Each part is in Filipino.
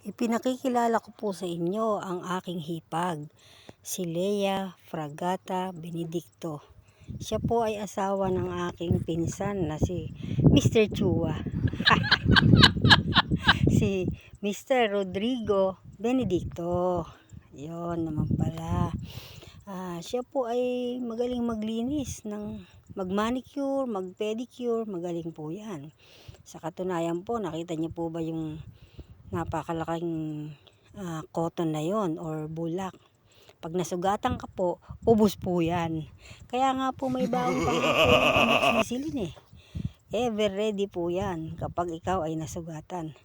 Ipinakikilala ko po sa inyo ang aking hipag, si Lea Fragata Benedicto. Siya po ay asawa ng aking pinsan na si Mr. Chua. Si Mr. Rodrigo Benedicto. Yon naman pala. Siya po ay magaling maglinis ng mag-manicure, mag-pedicure, magaling po yan. Sa katunayan po, nakita niyo po ba yung napakalaking cotton na yon or bulak? Pag nasugatan ka po, ubos po yan. Kaya nga po may baon pa nga po yung amoxicillin eh. Ever ready po yan kapag ikaw ay nasugatan.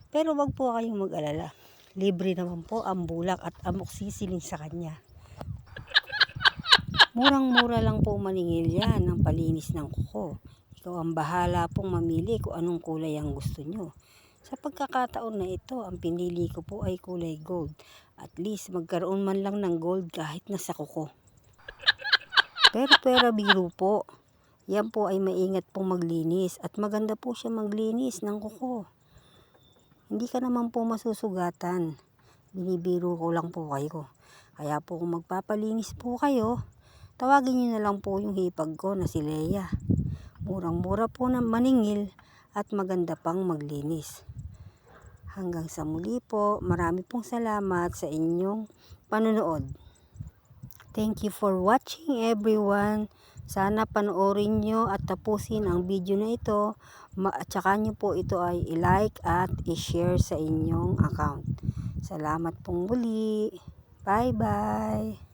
Pero wag po kayong mag-alala. Libre naman po ang bulak at amoxicillin sa kanya. Murang-mura lang po maningil yan ng palinis ng kuko. Ikaw ang bahala pong mamili kung anong kulay ang gusto nyo. Sa pagkakataon na ito, ang pinili ko po ay kulay gold. At least magkaroon man lang ng gold kahit nasa kuko. Pero biro po. Yan po ay maingat pong maglinis at maganda po siya maglinis ng kuko. Hindi ka naman po masusugatan. Binibiro ko lang po kayo. Kaya po kung magpapalinis po kayo, tawagin niyo na lang po yung hipag ko na si Lea. Murang-mura po na maningil at maganda pang maglinis. Hanggang sa muli po, marami pong salamat sa inyong panunood. Thank you for watching everyone. Sana panoorin nyo at tapusin ang video na ito. At saka nyo po ito ay i-like at i-share sa inyong account. Salamat pong muli. Bye bye.